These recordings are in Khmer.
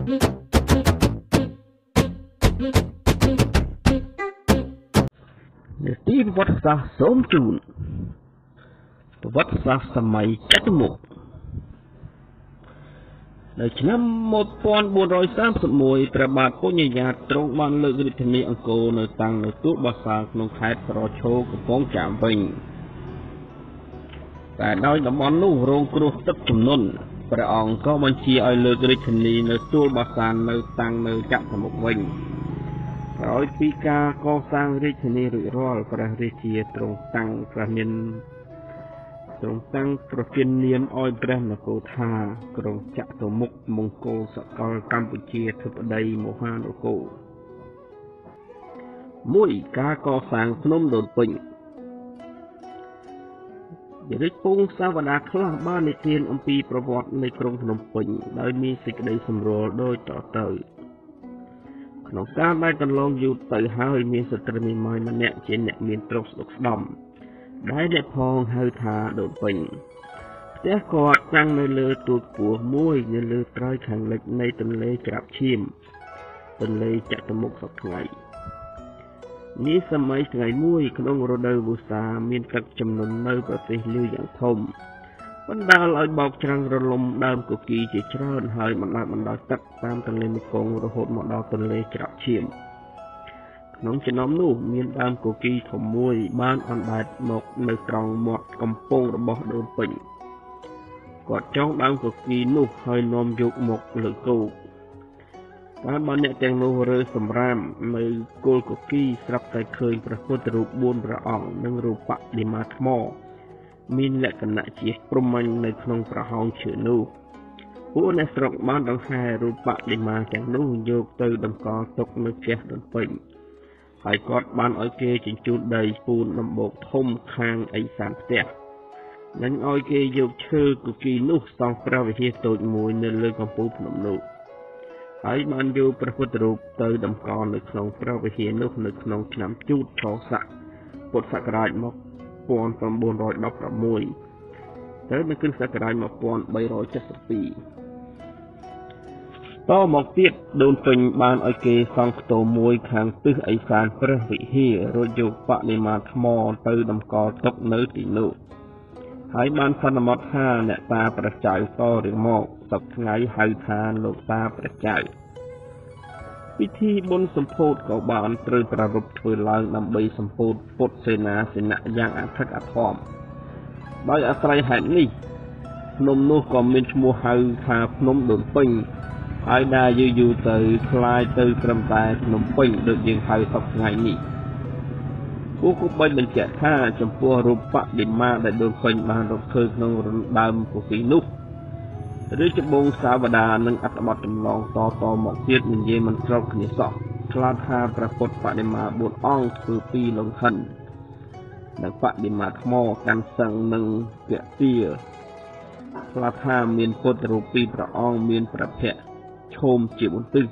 ទីប្រវត្តិសាស្ត្រសូមជូនប្រវត្តិសាស្ត្រសម័យចតុមុខនៅឆ្នាំ1431ព្រះបាទពុញ្ញយ៉ាតទ្រង់បានលើករាជធានីអង្គរនៅតាំងនៅទួលបាសាក្នុងខេត្តប្រឈោកំពង់ចាមវិញតែដោយតំបន់នោះរងគ្រោះទឹកជំនន់ព្រះអង្គក៏បញ្ជាឲ្យលើករាជធានីនៅទួលបាសានៅតាំងនៅចតុមុខវិញក្រោយពីការកសាងរាជធានីរួចរាល់ព្រះរាជាទ្រង់តាំងប្រទាននាមឲ្យព្រះនគរថាក្រុងចតុមុខមង្គលសកលកម្ពុជាធិបតីមហានគរ1ការកសាងភ្នំដូនពេញរាជពងសាវតាខ្លះបាននិទានអំពីប្រវត្តិនៃក្រុងភ្នំពេញដោយមានសេចក្តីសម្រួលដូចតទៅក្នុងការដែលកន្លងយូរទៅហើយមានស្ត្រីមេម៉ាយម្នាក់ជាអ្នកមានទ្រព្យស្ដុកស្ដំដែលអ្នកផងហៅថាដូនពេញផ្ទះគាត់តាំងនៅលើទូកពោះមួយនៅលើត្រើយខាងលិចនៃទន្លេច្រាបឈាមទន្លេចតុមុខសព្វថ្ងៃនាសម័យថ្ងៃមួយក្នុងរដូវវស្សាមានទឹកជំនន់នៅប្រទេសលាវយ៉ាងធំបណ្ដាលឲ្យបោកច្រាំងរលំដើមគគីជាច្រើនហើយបណ្ដាលទឹកតាមទន្លេមេគង្គរហូតមកដល់ទន្លេច្រាបឈាមក្នុងចំណោមនោះមានដើមគគីធំមួយបានអណ្ដែតមកនៅត្រង់មាត់កំពង់របស់ដូនពេញគាត់ចងដើមគគីនោះហើយនាំយកមកលើគោកតែបើអ្នកទាំងនោះរើសម្រាមនៅគល់គគីស្រាប់តែឃើញព្រះពុទ្ធរូប4ព្រះអង្គនិងរូបបដិមាថ្មមានលក្ខណៈជាព្រហ្មញ្ញនៅក្នុងប្រហោងឈើនោះពួកអ្នកស្រុកបានដង្ហែរូបបដិមាទាំងនោះយកទៅតម្កល់ទុកនៅផ្ទះដូនពេញហើយគាត់បានឲ្យគេជញ្ជូនដីពូនដំបូកធំខាងឦសានផ្ទះនិងឲ្យគេយកឈើគគីនោះសង់ព្រះវិហារតូចមួយនៅលើកំពូលភ្នំនោះហើយបានយកព្រះពុទ្ធរូបទៅតម្កល់នៅក្នុងព្រះវិហារនោះនៅក្នុងឆ្នាំជូតឆស័កពុទ្ធសករាជ1916ទៅនៅគ្រិស្តសករាជ1372តមកទៀតដូនពេញបានឲ្យគេសង់ខ្ទមមួយខាងទិសឦសានព្រះវិហាររួចយកបដិមាថ្មទៅតម្កល់ទុកនៅទីនោះហើយបានសន្មតថាអ្នកតាព្រះចៅតរៀងមកសប្តាហ៍ថ្ងៃហៅថាលោកតាព្រះចៅពិធីបុណ្យសម្ពោធក៏បានត្រូវប្រារព្ធធ្វើឡើងដើម្បីសម្ពោធពុទ្ធសេនាសនៈយ៉ាងអធិកអធមដោយអាស្រ័យហេតុនេះភ្នំនោះក៏មានឈ្មោះហៅថាភ្នំដូនពេញហើយដែលយូរទៅคล้ายទៅត្រឹមតែភ្នំពេញដូចយើងហៅសប្តាហ៍ថ្ងៃនេះពួកគូបីបញ្ជាក់ថាចំពោះរូបបដិមាដែលដូនពេញបានរកឃើញក្នុងដើមគគីនោះឬច្បងសាវតានិងអត្ថបទចម្លងតមកទៀតនិយាយមិនស្របគ្នាសោះខ្លះថាព្រះពុទ្ធបដិមា4អង្គធ្វើពីលង្ហិននិងបដិមាថ្មកាន់សឹងនិងពទាខ្លះថាមានពុទ្ធរូប2ព្រះអង្គមានព្រះភ័ក្ត្រឈោមជា4ទិស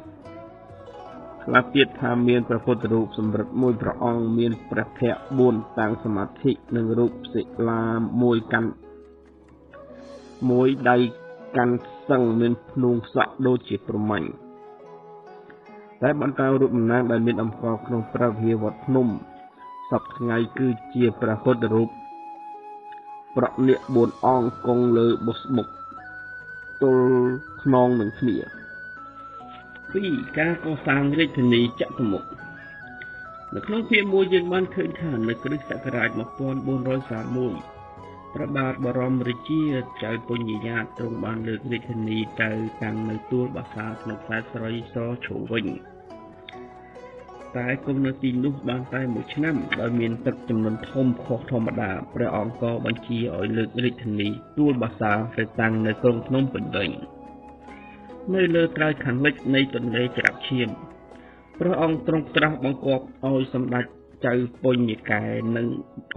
ខ្លះទៀតថាមានព្រះពុទ្ធរូបសម្រិទ្ធ1ព្រះអង្គមានព្រះភ័ក្ត្រ4តាំងសមាធិនិងរូបសិលាមួយដៃកាន់សឹងមានភ្នួងសក់ដូចជាព្រហ្មញ្ញតែបន្តរូបតំណាងដែលមានតម្កល់ក្នុងព្រះវិហារវត្តភ្នំសប្តាហ៍ថ្ងៃគឺជាព្រះពុទ្ធរូបប្រណិក4អង្គគង់លើបុស្បុកទល់ខ្នងនឹងគ្នា2ការកសាងរាជធានីចតុមុខនៅក្នុងភាគមួយយើងបានឃើញថានៅគ្រិស្តសករាជ1431ព្រះបាទបរមរាជាចៅពុញ្ញយ៉ាតទ្រង់បានលើករាជធានីទៅតាំងនៅទួលបាសាក្នុងខេត្តស្រីសឈរវិញតែគង់នៅទីនោះបានតែ1ឆ្នាំដោយមានទឹកជំនន់ធំខុសធម្មតាព្រះអង្គក៏បញ្ជាឲ្យលើករាជធានីទួលបាសាទៅតាំងនៅក្រុងភ្នំពេញវិញនៅលើត្រើយខាងលិចនៃទន្លេច្រាបឈាមព្រះអង្គទ្រង់ត្រាស់បង្គាប់ឲ្យសម្ដេចចៅពុញ្ញកែនិង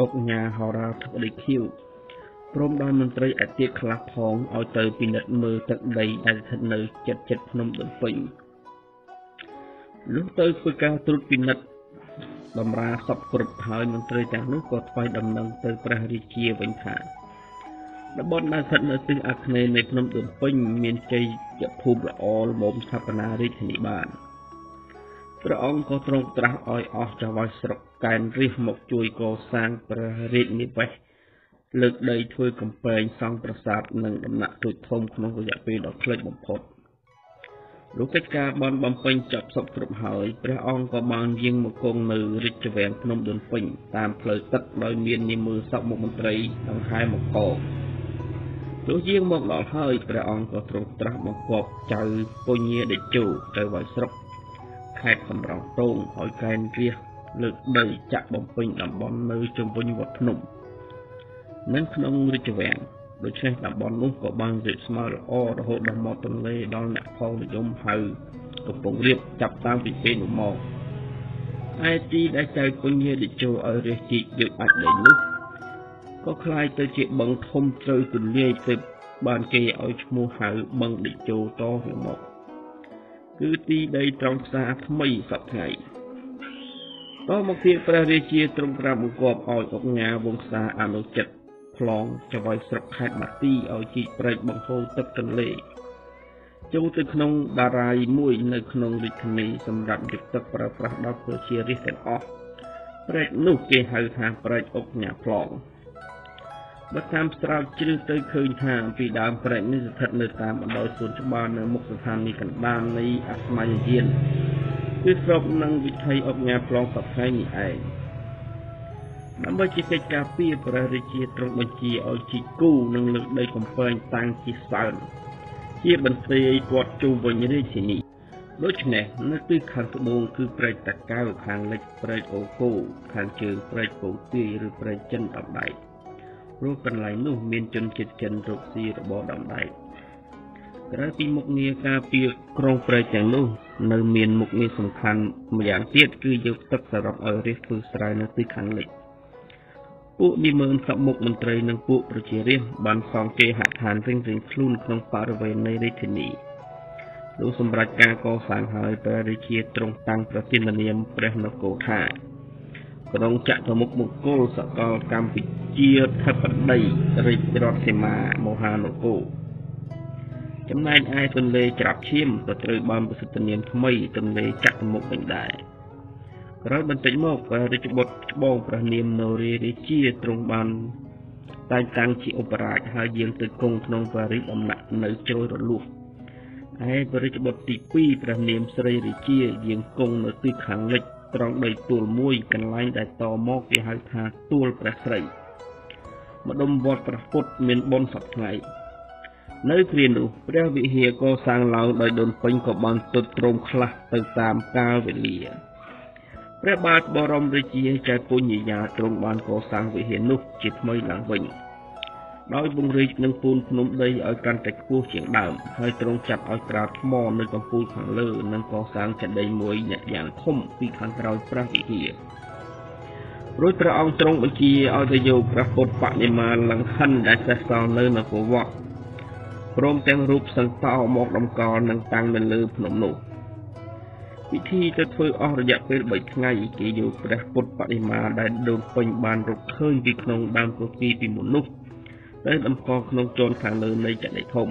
អុកញ៉ាហោរាធិបតីខៀវព្រមដោយមន្ត្រីអធិការខ្លះផងឲ្យទៅពិនិត្យមើលទឹកដីដែលស្ថិតនៅជិតភ្នំដូនពេញលុះទៅធ្វើការត្រួតពិនិត្យបម្រើសពគ្រប់ហើយមន្ត្រីទាំងនោះក៏ថ្វាយដំណឹងទៅព្រះរាជាវិញថា តំបន់ដែលស្ថិតនៅទិសអាគ្នេយ៍នៃភ្នំដូនពេញមានជ័យភូមិល្អល្មមស្ថាបនារាជធានីបានព្រះអង្គក៏ទ្រង់ត្រាស់ឲ្យអស់ចៅហ្វាយស្រុកកែនរិះមកជួយកសាងព្រះរាជនិវេសលើកដីធ្វើកំពែងសង់ប្រាសាទនិងដំណាក់ទូចធំក្នុងរយៈពេលដ៏ខ្លីបំផុតលោកកិច្ចការបានបំពេញចប់សពគ្រប់ហើយព្រះអង្គក៏បានយាងមកគង់នៅរាជវាំងភ្នំដូនពេញតាមផ្លូវទឹកដោយមាននាមសពមុខមន្ត្រីដង្ហែមកកទោះយាងមកដល់ហើយព្រះអង្គក៏ទ្រង់ត្រាស់បង្គាប់ចៅពញាដេជោទៅវាយស្រុកខេត្តសំរោងទងឲ្យកែនរាជលើកដីចាក់បំពេញតំបន់នៅជុំវិញវត្តភ្នំនិងក្នុងរាជវាំងដូច្នេះតំបន់នោះក៏បានរីកស្មើល្អរហូតដល់មាត់ទន្លេដល់អ្នកផងនិយមហៅកំពង់រាបចាប់តាំងពីពេលនោះមកឯទីដែលចៅពញាដេជោឲ្យរាជជីកយកអាចលេងនោះក៏คล้ายទៅជាបឹងធំជ្រៅទូលាយទៅបានគេឲ្យឈ្មោះហៅបឹងដេជោតទៅមកគឺទីដីត្រង់ផ្សារថ្មីសប្តាហ៍តមកទៀតព្រះរាជាទ្រង់ត្រាស់បង្គាប់ឲ្យអង្គការវង្សាអនុជិតប្លង់ចៅហ្វាយស្រុកខេត្តបាទីឲ្យជីកព្រែកបង្ហូរទឹកទន្លេចូលទៅក្នុងបារាយណ៍មួយនៅក្នុងរាជធានីសម្រាប់យកទឹកប្រើប្រាស់ដល់ប្រជារាស្ត្រទាំងអស់ព្រែកនោះគេហៅថាព្រែកអង្គការប្លង់បើតាមស្រាវជ្រាវទៅឃើញថាពីដើមព្រែកនេះស្ថិតនៅតាមបណ្ដោយសួនច្បារនៅមុខស្ថានីយកណ្ដាលនៃអាស្ម័យយានគឺស្របនឹងវិថីអង្គការប្លង់សប្តាហ៍នេះឯងដើម្បីជាកិច្ចការពារព្រះរាជាទ្រង់បញ្ជាឲ្យជីកគូនិងលើកដីកំពែងតាំងជាសើនជាបន្ទាយព័ទ្ធជុំវិញរាជធានីដូច្នេះនៅទិសខាងត្បូងគឺព្រែកតាកៅខាងលិចព្រែកអូកូខាងជើងព្រែកពងទាយឬព្រែកចិនដំដែកព្រោះកន្លែងនោះមានជនជាតិចិនរកស៊ីរបស់ដំដែកក្រៅពីមុខងារការពារក្រុងព្រែកទាំងនោះនៅមានមុខងារសំខាន់ម្យ៉ាងទៀតគឺយកទឹកសរុបឲ្យរាជធ្វើស្រែនៅទិសខាងលិចពួកនិមឺនសមុខមន្ត្រីនិងពួកប្រជារាស្ត្របានសង់គេហដ្ឋានរៀងៗខ្លួនក្នុងបរិវេណនៃរាជធានីលុះសម្រាប់ការកសាងហើយព្រះរាជាទ្រង់តាំងប្រធាននាមព្រះនគរថាក្រុងចតុមុខមង្គលសកលកម្ពុជាធិបតីរាជរដ្ឋសីមាមហានគរចំណែកឯទន្លេច្រាប់ឈាមក៏ត្រូវបានប្រសិទ្ធនាមថ្មីទន្លេចតុមុខវិញដែរក្រោយបន្តិចមកព្រះរាជបុត្រច្បងព្រះនាមនរារាជាទ្រង់បានតែងតាំងជាឧបរាជហើយយាងទៅគង់ក្នុងព្រះរាជដំណាក់នៅជ្រោយរលួសឯព្រះរាជបុត្រទី2ព្រះនាមស្រីរាជាយាងគង់នៅទីខាងលិចត្រង់ដីទួលមួយកន្លែងដែលតមកគេហៅថាទួលព្រះស្រីម្ដុំវត្តព្រះពុទ្ធមានបុណ្យសពថ្ងៃនៅគ្រានោះព្រះវិហារកសាងឡើងដោយដូនពេញក៏បានទត់ទ្រោមខ្លះទៅតាមកាលវេលាព្រះបាទបរមរាជាចៅពញាយ៉ាទ្រង់បានកសាងវិហារនោះជាថ្មីឡើងវិញដោយពង្រីកនឹងពូនភ្នំដីឲ្យកាន់តែខ្ពស់ជាងដើមហើយទ្រង់ចាត់ឲ្យក្រាបថ្មនៅកំពូលខាងលើនិងកសាងចេតិយមួយយ៉ាងធំពីខាងក្រោយព្រះវិហាររួចព្រះអង្គទ្រង់បញ្ជាឲ្យទៅយកព្រះពុទ្ធបដិមាលង្ហិនដែលសេសសល់នៅនគរវត្តព្រមទាំងរូបសន្តោមកតម្កល់និងតាំងនៅលើភ្នំនោះពិធីទៅធ្វើអស់រយៈពេល3ថ្ងៃគេយកព្រះពុទ្ធបដិមាដែលដូនពេញបានរកឃើញពីក្នុងដើមគគីពីមុននោះទៅតម្កល់ក្នុងជន់ខាងលើនៃចេតិយធំ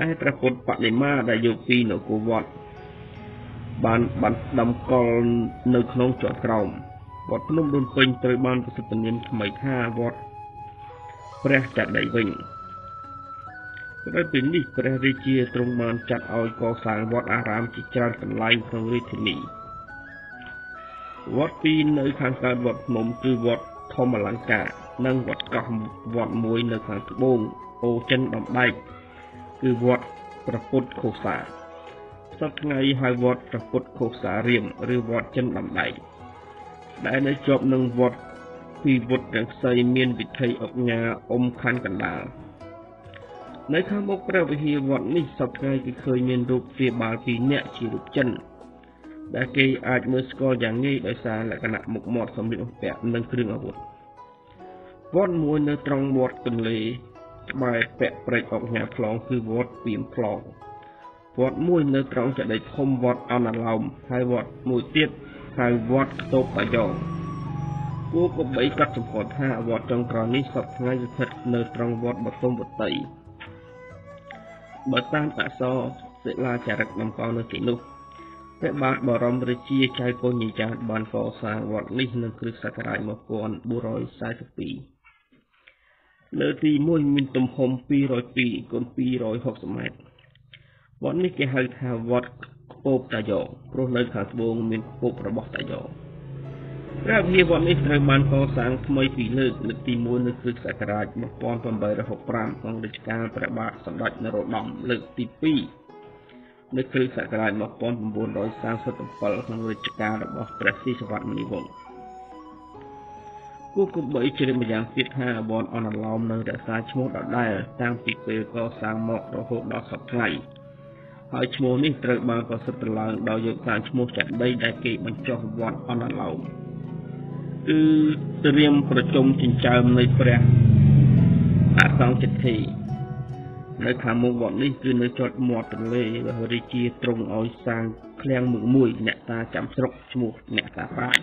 ឯព្រះពុទ្ធបដិមាដែលយកពីនគរវត្តបានតម្កល់នៅក្នុងជាន់ក្រោមវត្តភ្នំដូនពេញត្រូវបានប្រសិទ្ធនាមថ្មីថាវត្តព្រះចេតិយវិញក្រោយពីនេះព្រះរាជាទ្រង់បានចាត់ឲ្យកសាងវត្តអារាមជាច្រើនកន្លែងក្នុងរាជធានីវត្តពីរនៅខាងកើតវត្តភ្នំគឺវត្តធម្មអលង្ការនិងវត្តកោះវត្តមួយនៅខាងត្បូងអូចិនដំដែកគឺវត្តព្រះពុទ្ធខូសាសប្តាហ៍ថ្ងៃហៅវត្តព្រះពុទ្ធខូសារាមឬវត្តចិនដំដែកដែលនៅជាប់នឹងវត្តពីវត្តទាំងផ្សេងមានវិថីអង្គញាខណ្ឌកណ្ដាលនៅខាងមុខព្រះវិហារវត្តនេះសប្តាហ៍គឺឃើញមានរូបព្រាបាល2នាក់ជារូបចិនដែលគេអាចមើលស្គាល់យ៉ាងងាយដោយសារលក្ខណៈមុខមាត់សម្លៀកបំពាក់និងគ្រឿងអាវុធវត្តមួយនៅត្រង់មាត់ទន្លេក្បែរពាក់ព្រែកអង្គញាប្លង់គឺវត្តពីមប្លង់វត្តមួយនៅត្រង់ចេតិយធំវត្តអណាឡោមហើយវត្តមួយទៀតហៅវត្តខ្ទប់តាយ៉ង គួរក៏បីកាត់សម្គាល់ថាវត្តចុងក្រោយនេះសពថ្ងៃស្ថិតនៅត្រង់វត្តបទុមវតីបើតាមអក្សរសិលាចារឹកតម្កល់នៅទីនោះព្រះបាទបរមរាជាចៅកុញយាចារ្យបានកសាងវត្តនេះនៅគ្រិស្តសករាជ1442លើទី1មានទំហំ202 គុណ 260 ម៉ែត្រវត្តនេះគេហៅថាវត្តខ្ពប់តាយ៉ងព្រោះនៅខាងត្បូងមានខ្ពប់របស់តាយ៉ងព្រះវិហារវត្តនេះត្រូវបានកសាងថ្មីពីរលើកទី1នៅគ្រិស្តសករាជ1865ក្នុងរជ្ជកាលព្រះបាទសម្ដេចនរោត្តមលើកទី2នៅគ្រិស្តសករាជ1937ក្នុងរជ្ជកាលរបស់ព្រះស៊ីសុវត្ថិមុនីវង្សគួរគប្បីជ្រាបម្យ៉ាងទៀតថាវត្តអនឡោមនៅរក្សាឈ្មោះដដែលតាំងពីពេលកសាងមករហូតដល់សព្វថ្ងៃហើយឈ្មោះនេះត្រូវបានប្រសិទ្ធឡើងដោយយកតាមឈ្មោះចាក់ដីដែលគេបញ្ចុះវត្តអនឡោមគឺត្រៀមប្រជុំចិញ្ចើមនៃព្រះអសង្ឃចិទ្ធីនៅខាងមុខវត្តនេះគឺនៅជាប់មាត់ទន្លេព្រះរាជាទ្រង់ឲ្យសាងឃ្លាំងមួយអ្នកតាចាំស្រុកឈ្មោះអ្នកតាប្រាជ្ញ